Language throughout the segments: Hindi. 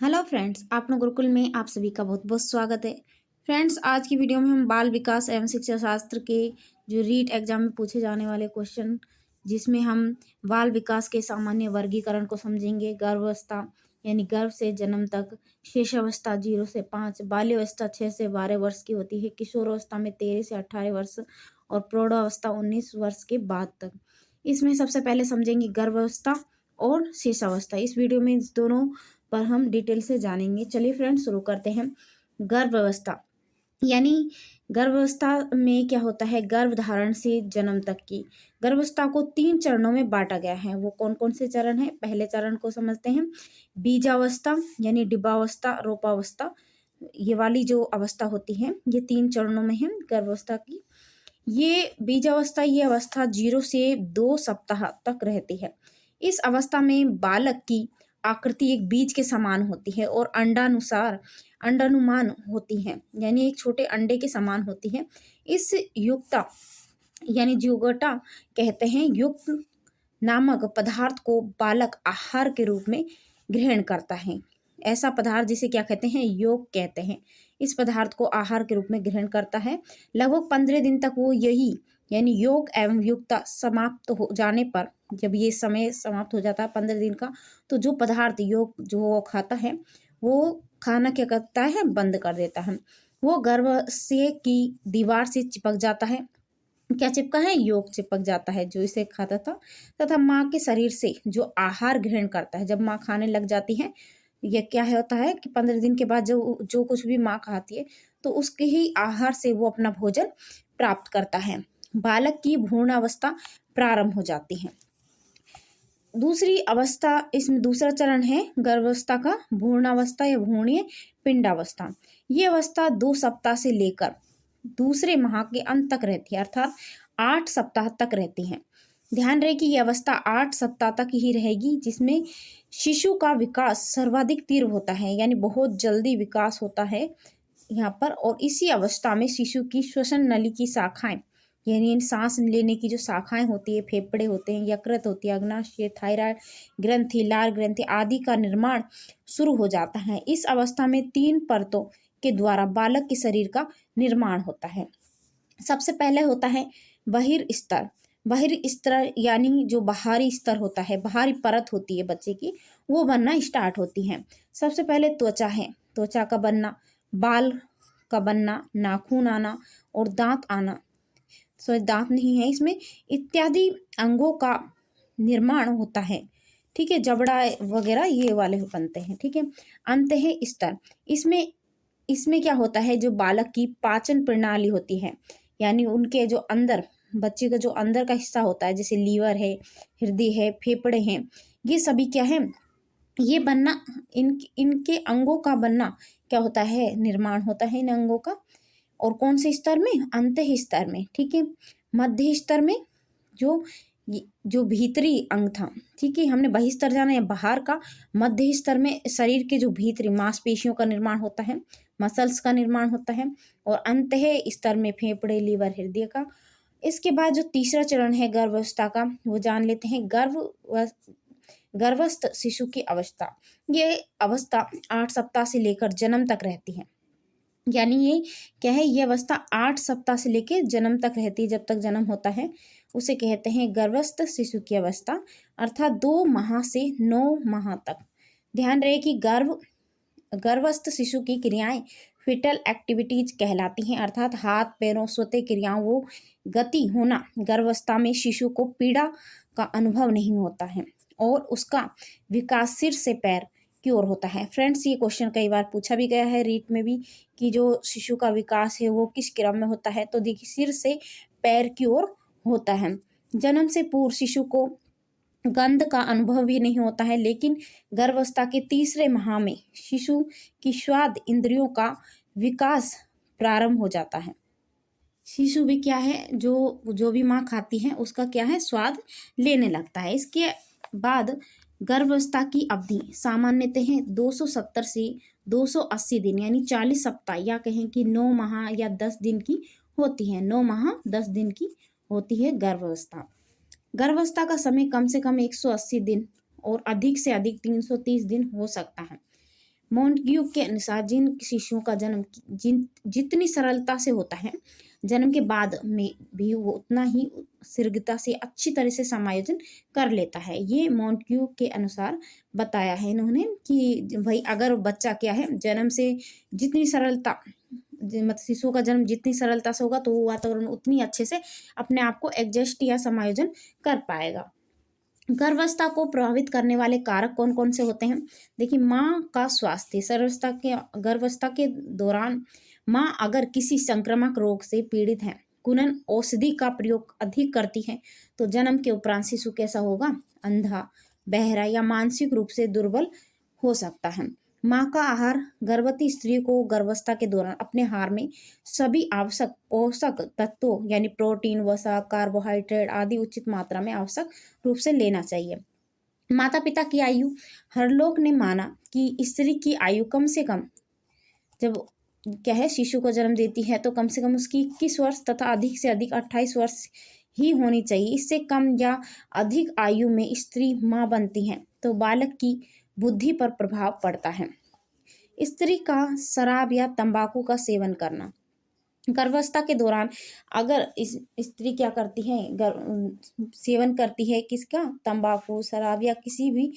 हेलो फ्रेंड्स, आपनो गुरुकुल में आप सभी का बहुत बहुत स्वागत है। फ्रेंड्स, आज की वीडियो में हम बाल विकास एवं शिक्षा शास्त्र के जो रीट एग्जाम में पूछे जाने वाले क्वेश्चन, जिसमें हम बाल विकास के सामान्य वर्गीकरण को समझेंगे। गर्भावस्था यानी गर्भ से जन्म तक, शेषावस्था 0 से 5, बाल्यावस्था 6 से 12 वर्ष की होती है, किशोरावस्था में 13 से 18 वर्ष और प्रौढ़ावस्था 19 वर्ष के बाद तक। इसमें सबसे पहले समझेंगे गर्भावस्था और शेषावस्था। इस वीडियो में इस दोनों पर हम डिटेल से जानेंगे। चलिए फ्रेंड्स, शुरू करते हैं। गर्भावस्था यानी गर्भावस्था में क्या होता है? गर्भधारण से जन्म तक की गर्भावस्था को 3 चरणों में बांटा गया है। वो कौन कौन से चरण हैं? पहले चरण को समझते हैं, बीजावस्था यानी डिंबावस्था, रोपावस्था। ये वाली जो अवस्था होती है, ये 3 चरणों में है गर्भावस्था की। ये बीजावस्था, ये अवस्था 0 से 2 सप्ताह तक रहती है। इस अवस्था में बालक की आकृति एक बीज के समान होती है और अंडानुमान होती है, यानी एक छोटे अंडे के समान होती है। इस युक्ता यानी ज्यूगोटा कहते हैं। युक्त नामक पदार्थ को बालक आहार के रूप में ग्रहण करता है। ऐसा पदार्थ जिसे क्या कहते हैं? योग कहते हैं। इस पदार्थ को आहार के रूप में ग्रहण करता है। लगभग 15 दिन तक वो यही यानी योग एवं युक्ता समाप्त हो जाने पर, जब ये समय समाप्त हो जाता है 15 दिन का, तो जो पदार्थ योग जो वो खाता है, वो खाना क्या करता है? बंद कर देता है। वो गर्भाशय की दीवार से चिपक जाता है। क्या चिपका है? योग चिपक जाता है जो इसे खाता था, तथा माँ के शरीर से जो आहार ग्रहण करता है, जब माँ खाने लग जाती है, यह क्या होता है कि 15 दिन के बाद जो जो कुछ भी माँ खाती है, तो उसके ही आहार से वो अपना भोजन प्राप्त करता है। बालक की भ्रूणावस्था प्रारंभ हो जाती है। दूसरी अवस्था, इसमें दूसरा चरण है गर्भावस्था का, भ्रूणावस्था या भ्रूणीय पिंडावस्था। ये अवस्था 2 सप्ताह से लेकर दूसरे माह के अंत तक रहती है, अर्थात 8 सप्ताह तक रहती है। ध्यान रहे कि यह अवस्था 8 सप्ताह तक ही रहेगी, जिसमें शिशु का विकास सर्वाधिक तीव्र होता है, यानी बहुत जल्दी विकास होता है यहाँ पर। और इसी अवस्था में शिशु की श्वसन नली की शाखाएं, यानी सांस लेने की जो शाखाएं होती है, फेफड़े होते हैं, यकृत होती है, अग्नाशय, थायराइड ग्रंथि, लार ग्रंथि आदि का निर्माण शुरू हो जाता है। इस अवस्था में 3 परतों के द्वारा बालक के शरीर का निर्माण होता है। सबसे पहले होता है बहिर्स्तर। बहिर्स्तर यानी जो बाहरी स्तर होता है, बाहरी परत होती है बच्चे की, वो बनना स्टार्ट होती है। सबसे पहले त्वचा है, त्वचा का बनना, बाल का बनना, नाखून आना और दांत आना, दांत नहीं है इसमें, इत्यादि अंगों का निर्माण होता है। ठीक है, जबड़ा वगैरह ये वाले बनते हैं। ठीक है, अंत है स्तर। इसमें इसमें क्या होता है? जो बालक की पाचन प्रणाली होती है, यानी उनके जो अंदर, बच्चे का जो अंदर का हिस्सा होता है, जैसे लीवर है, हृदय है, फेफड़े हैं, ये सभी क्या है? ये बनना, इनके अंगों का बनना क्या होता है? निर्माण होता है इन अंगों का। और कौन से स्तर में? अंत स्तर में। ठीक है, मध्य स्तर में जो जो भीतरी अंग था, ठीक है, हमने बहिस्तर जाना है बाहर का। मध्य स्तर में शरीर के जो भीतरी मांसपेशियों का निर्माण होता है, मसल्स का निर्माण होता है। और अंत स्तर में फेफड़े, लीवर, हृदय का। इसके बाद जो तीसरा चरण है गर्भावस्था का, वो जान लेते हैं। गर्भस्थ शिशु की अवस्था, ये अवस्था 8 सप्ताह से लेकर जन्म तक रहती है। यानी ये क्या है? ये अवस्था 8 सप्ताह से लेकर जन्म तक रहती है, जब तक जन्म होता है उसे कहते हैं गर्भस्थ शिशु की अवस्था, अर्थात 2 माह से 9 माह तक। ध्यान रहे कि गर्भस्थ शिशु की क्रियाएं फिटल एक्टिविटीज कहलाती हैं, अर्थात हाथ पैरों स्वतः क्रियाओं वो गति होना। गर्भावस्था में शिशु को पीड़ा का अनुभव नहीं होता है और उसका विकास सिर से पैर की ओर होता है। फ्रेंड्स, ये क्वेश्चन कई बार पूछा भी गया है रीट में भी, कि जो शिशु का विकास है वो किस क्रम में होता है? तो देखिए, सिर से पैर की ओर होता है। जन्म से पूर्व शिशु को गंध का अनुभव भी नहीं होता है, लेकिन गर्भावस्था के तीसरे माह में शिशु की स्वाद इंद्रियों का विकास प्रारंभ हो जाता है। शिशु भी क्या है? जो जो भी माँ खाती है उसका क्या है? स्वाद लेने लगता है। इसके बाद गर्भावस्था की अवधि सामान्यतः 270 से 280 दिन, यानी 40 सप्ताह, या कहें कि 9 माह या 10 दिन की होती है। 9 माह 10 दिन की होती है गर्भावस्था। गर्भावस्था का समय कम से कम 180 दिन और अधिक से अधिक 330 दिन हो सकता है। मोंटेग्यू के अनुसार जिन शिशुओं का जन्म जितनी सरलता से होता है, जन्म के बाद में भी वो उतना ही शीघ्रता से अच्छी तरह से समायोजन कर लेता है। ये मोंटेग्यू के अनुसार बताया है इन्होंने कि भाई अगर बच्चा क्या है जन्म से जितनी सरलता मतलब शिशुओं का जन्म जितनी सरलता से होगा तो वो वातावरण उतनी अच्छे से अपने आप को एडजस्ट या समायोजन कर पाएगा। गर्भावस्था को प्रभावित करने वाले कारक कौन कौन से होते हैं? देखिए, माँ का स्वास्थ्य। गर्भावस्था के दौरान माँ अगर किसी संक्रामक रोग से पीड़ित है, कुनन औषधि का प्रयोग अधिक करती है, तो जन्म के उपरांत शिशु कैसा होगा? अंधा, बहरा या मानसिक रूप से दुर्बल हो सकता है। माँ का आहार। गर्भवती स्त्री को गर्भावस्था के दौरान अपने आहार में सभी आवश्यक पोषक तत्वों यानी प्रोटीन, वसा, कार्बोहाइड्रेट आदि उचित मात्रा में आवश्यक रूप से लेना चाहिए। माता पिता की आयु। हरलोक ने माना कि स्त्री की आयु कम से कम जब क्या है शिशु को जन्म देती है तो कम से कम उसकी 21 वर्ष तथा अधिक से अधिक 28 वर्ष ही होनी चाहिए। इससे कम या अधिक आयु में स्त्री माँ बनती है तो बालक की बुद्धि पर प्रभाव पड़ता है। स्त्री का शराब या तंबाकू का सेवन करना। गर्भावस्था के दौरान अगर इस स्त्री क्या करती है, सेवन करती है किसका? तंबाकू, शराब या किसी भी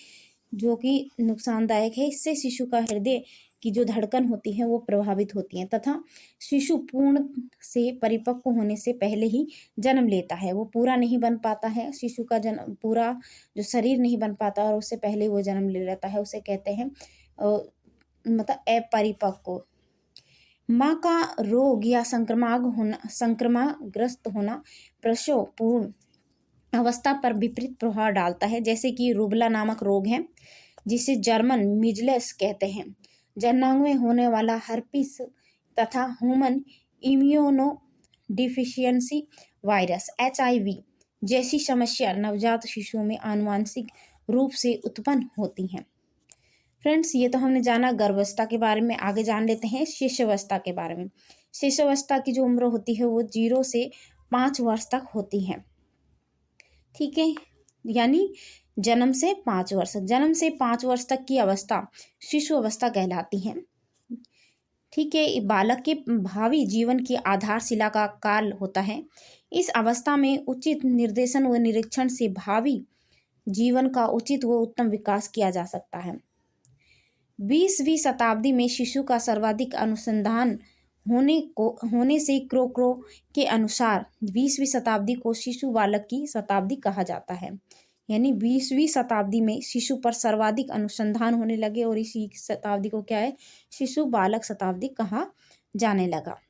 जो कि नुकसानदायक है, इससे शिशु का हृदय की जो धड़कन होती है वो प्रभावित होती है तथा शिशु पूर्ण से परिपक्व होने से पहले ही जन्म लेता है। वो पूरा नहीं बन पाता है, शिशु का जन्म पूरा जो शरीर नहीं बन पाता और उससे पहले वो जन्म ले लेता है, उसे कहते हैं मतलब अपरिपक्व। माँ का रोग या संक्रमणग्रस्त होना प्रसव पूर्ण अवस्था पर विपरीत प्रभाव डालता है, जैसे कि रूबला नामक रोग है जिसे जर्मन मीजल्स कहते हैं, जननांग में होने वाला हर्पिस तथा human immuno deficiency virus HIV जैसी समस्या नवजात शिशुओं में आनुवांशिक रूप से उत्पन्न होती हैं। फ्रेंड्स, ये तो हमने जाना गर्भावस्था के बारे में। आगे जान लेते हैं शिशुअवस्था के बारे में। शिशुअवस्था की जो उम्र होती है वो 0 से 5 वर्ष तक होती है। ठीक है, यानी जन्म से 5 वर्ष, जन्म से 5 वर्ष तक की अवस्था शिशु अवस्था कहलाती है। ठीक है, बालक के भावी जीवन की आधारशिला का काल होता है। इस अवस्था में उचित निर्देशन व निरीक्षण से भावी जीवन का उचित व उत्तम विकास किया जा सकता है। 20वीं शताब्दी में शिशु का सर्वाधिक अनुसंधान होने से क्रोक्रो के अनुसार 20वीं शताब्दी को शिशु बालक की शताब्दी कहा जाता है। यानी 20वीं शताब्दी में शिशु पर सर्वाधिक अनुसंधान होने लगे और इसी शताब्दी को क्या है, शिशु बालक शताब्दी कहा जाने लगा।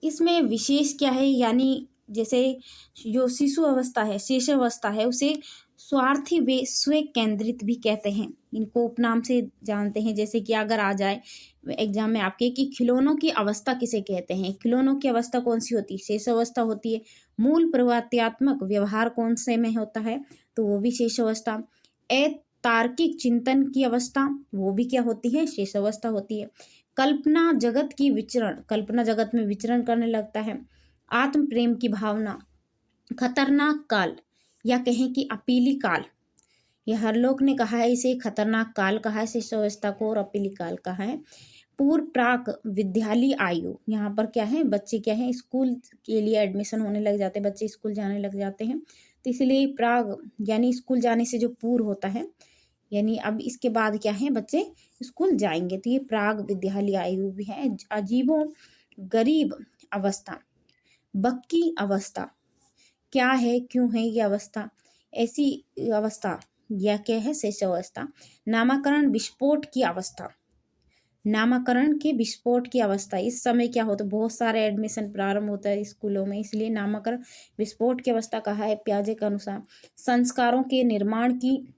इसमें विशेष क्या है, यानी जैसे जो शिशु अवस्था है, शेष अवस्था है, उसे स्वार्थी व स्व केंद्रित भी कहते हैं। इनको उपनाम से जानते हैं, जैसे कि अगर आ जाए एग्जाम में आपके कि खिलौनों की अवस्था किसे कहते हैं? खिलौनों की अवस्था कौन सी होती है? शेष अवस्था होती है। मूल प्रवर्त्यात्मक व्यवहार कौन से में होता है? तो वो भी शेष अवस्था। अतार्किक चिंतन की अवस्था वो भी क्या होती है? शेष अवस्था होती है। कल्पना जगत की विचरण, कल्पना जगत में विचरण करने लगता है। आत्म प्रेम की भावना। खतरनाक काल या कहें कि अपीली काल, यह हरलोक ने कहा है इसे खतरनाक काल कहा है शिशुअवस्था को और अपीली काल कहा है। पूर्व प्राक विद्यालय आयु, यहाँ पर क्या है, बच्चे क्या है स्कूल के लिए एडमिशन होने लग जाते हैं, बच्चे स्कूल जाने लग जाते हैं, तो इसलिए प्राग यानी स्कूल जाने से जो पूर्व होता है, यानी अब इसके बाद क्या है बच्चे स्कूल जाएंगे, तो ये प्राग विद्यालय आयु भी है। अजीबो गरीब अवस्था। बक्की अवस्था क्या है, क्यों है ये अवस्था? ऐसी अवस्था या क्या है, शेष अवस्था। नामकरण विस्फोट की अवस्था, नामकरण के विस्फोट की अवस्था। इस समय क्या होता है, बहुत सारे एडमिशन प्रारंभ होता है स्कूलों में, इसलिए नामकरण विस्फोट की अवस्था कहा है प्याजे के अनुसार। संस्कारों के निर्माण की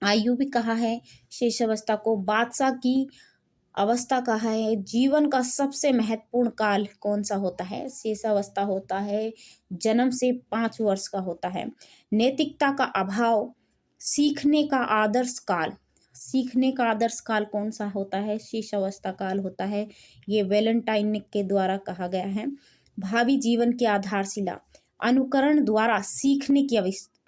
आयु भी कहा है शेष अवस्था को। बादशाह की अवस्था कहा है। जीवन का सबसे महत्वपूर्ण काल कौन सा होता है? शेष अवस्था होता है। जन्म से 5 वर्ष का होता है। नैतिकता का अभाव। सीखने का आदर्श काल, सीखने का आदर्श काल कौन सा होता है? शेष अवस्था काल होता है। ये वैलेंटाइन के द्वारा कहा गया है। भावी जीवन की आधारशिला। अनुकरण द्वारा सीखने की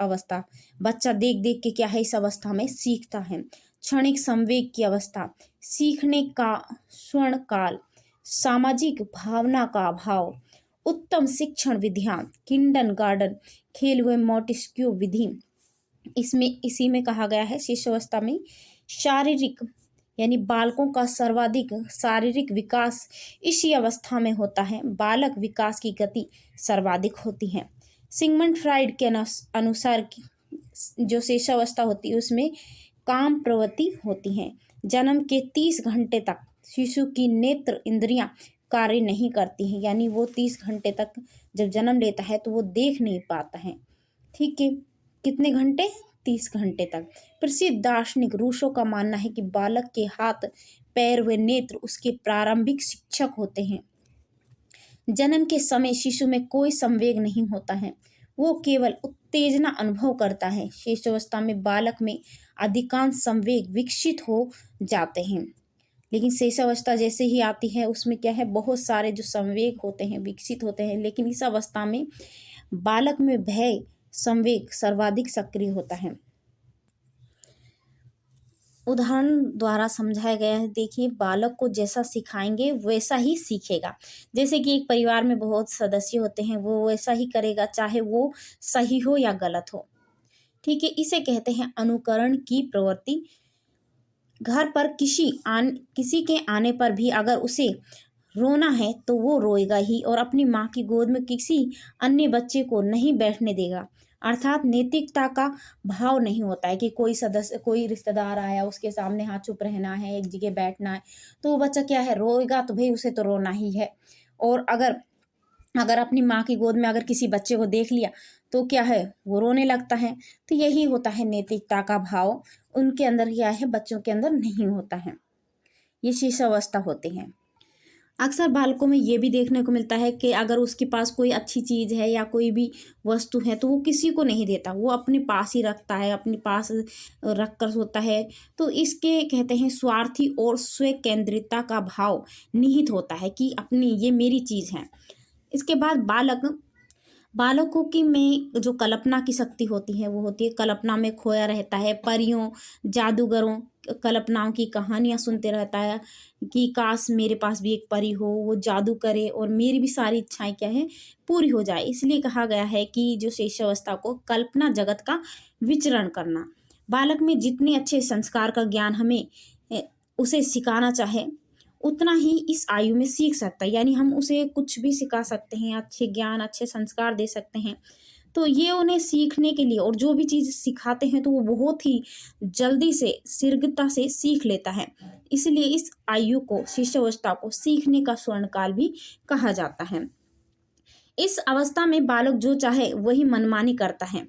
अवस्था, बच्चा देख देख के क्या है इस अवस्था में सीखता है। क्षणिक संवेग की अवस्था, सीखने का स्वर्ण काल, सामाजिक भावना का अभाव, उत्तम शिक्षण विधियां, किंडर गार्डन, खेल व मोंटेस्क्यू विधि। इसमें इसी में कहा गया है शिशुअवस्था में शारीरिक यानी बालकों का सर्वाधिक शारीरिक विकास इसी अवस्था में होता है। बालक विकास की गति सर्वाधिक होती है। सिगमंड फ्राइड के अनुसार जो शिशुअवस्था होती है उसमें काम प्रवृत्ति होती है। जन्म के 30 घंटे तक शिशु की नेत्र इंद्रियां कार्य नहीं करती हैं, यानी वो 30 घंटे तक जब जन्म लेता है तो वो देख नहीं पाता है। ठीक है, कितने घंटे? 30 घंटे तक। प्रसिद्ध दार्शनिक रूसो का मानना है कि बालक के हाथ, पैर व नेत्र उसके प्रारंभिक शिक्षक होते हैं। जन्म के समय शिशु में कोई संवेग नहीं होता है, वो केवल उत्तेजना अनुभव करता है। शिशुअवस्था में बालक में अधिकांश संवेग विकसित हो जाते हैं, लेकिन शिशुअवस्था जैसे ही आती है उसमें क्या है, बहुत सारे जो संवेग होते हैं विकसित होते हैं, लेकिन इस अवस्था में बालक में भय संवेग सर्वाधिक सक्रिय होता है। उदाहरण द्वारा समझाया गया है। देखिए, बालक को जैसा सिखाएंगे वैसा ही सीखेगा। जैसे कि एक परिवार में बहुत सदस्य होते हैं, वो वैसा ही करेगा चाहे वो सही हो या गलत हो। ठीक है, इसे कहते हैं अनुकरण की प्रवृत्ति। घर पर किसी के आने पर भी अगर उसे रोना है तो वो रोएगा ही और अपनी माँ की गोद में किसी अन्य बच्चे को नहीं बैठने देगा। अर्थात नैतिकता का भाव नहीं होता है कि कोई रिश्तेदार आया उसके सामने हाँ चुप रहना है, एक जगह बैठना है, तो वो बच्चा क्या है, रोएगा तो भाई उसे तो रोना ही है। और अगर अपनी माँ की गोद में अगर किसी बच्चे को देख लिया तो क्या है, वो रोने लगता है। तो यही होता है नैतिकता का भाव उनके अंदर क्या है, बच्चों के अंदर नहीं होता है। ये शिशुअवस्था होते हैं। अक्सर बालकों में ये भी देखने को मिलता है कि अगर उसके पास कोई अच्छी चीज़ है या कोई भी वस्तु है तो वो किसी को नहीं देता, वो अपने पास ही रखता है, अपने पास रख कर सोता है। तो इसके कहते हैं स्वार्थी और स्व केंद्रितता का भाव निहित होता है कि अपनी ये मेरी चीज़ है। इसके बाद बालकों की में जो कल्पना की शक्ति होती है वो होती है कल्पना में खोया रहता है। परियों, जादूगरों, कल्पनाओं की कहानियां सुनते रहता है कि काश मेरे पास भी एक परी हो, वो जादू करे और मेरी भी सारी इच्छाएं क्या है, पूरी हो जाए। इसलिए कहा गया है कि जो शिशुअवस्था को कल्पना जगत का विचरण करना। बालक में जितने अच्छे संस्कार का ज्ञान हमें उसे सिखाना चाहे उतना ही इस आयु में सीख सकता है, यानी हम उसे कुछ भी सिखा सकते हैं, अच्छे ज्ञान अच्छे संस्कार दे सकते हैं। तो ये उन्हें सीखने के लिए और जो भी चीज़ सिखाते हैं तो वो बहुत ही जल्दी से शीघ्रता से सीख लेता है। इसलिए इस आयु को शिशुअवस्था को सीखने का स्वर्णकाल भी कहा जाता है। इस अवस्था में बालक जो चाहे वही मनमानी करता है।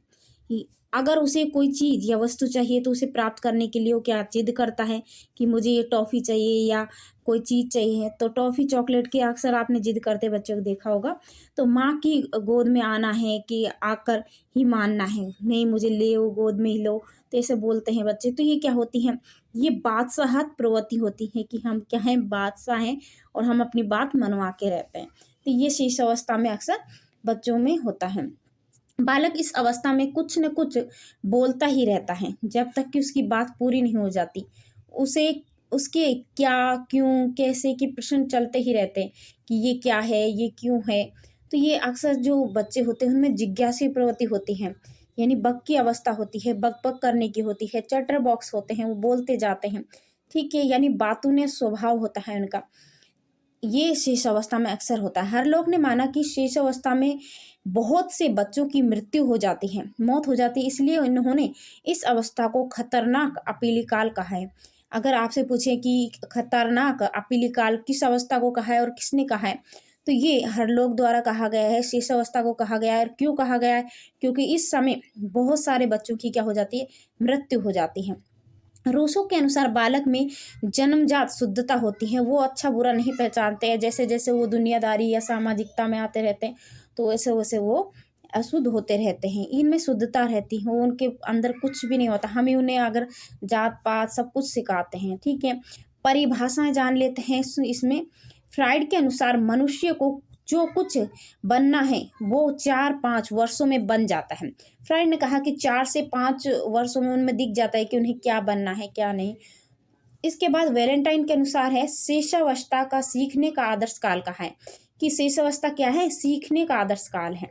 अगर उसे कोई चीज़ या वस्तु चाहिए तो उसे प्राप्त करने के लिए वो क्या जिद करता है कि मुझे ये टॉफ़ी चाहिए या कोई चीज़ चाहिए। तो टॉफ़ी चॉकलेट की अक्सर आपने जिद करते बच्चों को देखा होगा। तो माँ की गोद में आना है कि आकर ही मानना है, नहीं मुझे ले वो गोद में ही लो, तो ऐसे बोलते हैं बच्चे। तो ये क्या होती है, ये बादशाहत प्रवृत्ति होती है कि हम क्या हैं, बादशाह हैं और हम अपनी बात मनवा के रहते हैं। तो ये शिशुअवस्था में अक्सर बच्चों में होता है। बालक इस अवस्था में कुछ न कुछ बोलता ही रहता है जब तक कि उसकी बात पूरी नहीं हो जाती। उसे उसके क्या, क्यों, कैसे के प्रश्न चलते ही रहते हैं कि ये क्या है, ये क्यों है। तो ये अक्सर जो बच्चे होते हैं उनमें जिज्ञासी प्रवृत्ति होती है, यानी बक की अवस्था होती है, बक बक करने की होती है, चटर बॉक्स होते हैं, वो बोलते जाते हैं। ठीक है, यानी बातों ने स्वभाव होता है उनका। ये शेष अवस्था में अक्सर होता है। हर लोग ने माना कि शेष अवस्था में बहुत से बच्चों की मृत्यु हो जाती है, मौत हो जाती है, इसलिए इन्होंने इस अवस्था को खतरनाक अपीली काल कहा है। अगर आपसे पूछे कि खतरनाक अपीली काल किस अवस्था को कहा है और किसने कहा है, तो ये हर लोग द्वारा कहा गया है, शेष अवस्था को कहा गया है। और क्यों कहा गया है, क्योंकि इस समय बहुत सारे बच्चों की क्या हो जाती है, मृत्यु हो जाती है। रूसो के अनुसार बालक में जन्मजात शुद्धता होती है, वो अच्छा बुरा नहीं पहचानते हैं। जैसे जैसे वो दुनियादारी या सामाजिकता में आते रहते हैं तो वैसे वैसे वो अशुद्ध होते रहते हैं। इनमें शुद्धता रहती है, उनके अंदर कुछ भी नहीं होता। हम ही उन्हें अगर जात पात सब कुछ सिखाते हैं। ठीक है, परिभाषाएं जान लेते हैं इसमें। फ्राइड के अनुसार मनुष्य को जो कुछ बनना है वो 4-5 वर्षों में बन जाता है। फ्राइड ने कहा कि 4 से 5 वर्षों में उनमें दिख जाता है कि उन्हें क्या बनना है, क्या नहीं। इसके बाद वैलेंटाइन के अनुसार है शिशुअवस्था का सीखने का आदर्श काल कहा है कि शिशुअवस्था क्या है, सीखने का आदर्श काल है,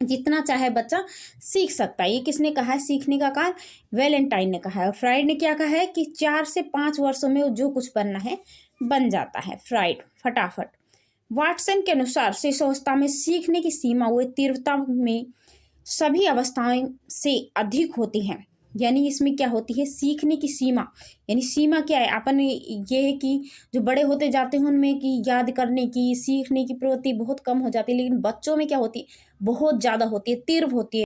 जितना चाहे बच्चा सीख सकता है। ये किसने कहा है सीखने का काल? वैलेंटाइन ने कहा है। और फ्राइड ने क्या कहा है कि 4 से 5 वर्षों में जो कुछ बनना है बन जाता है, फ्राइड फटाफट। वाटसन के अनुसार शिशुअवस्था में सीखने की सीमा व तीव्रता में सभी अवस्थाएं से अधिक होती हैं। यानी इसमें क्या होती है, सीखने की सीमा। यानी सीमा क्या है, अपन ये है कि जो बड़े होते जाते हैं उनमें कि याद करने की, सीखने की प्रवृत्ति बहुत कम हो जाती है, लेकिन बच्चों में क्या होती है, बहुत ज़्यादा होती है, तीव्र होती है।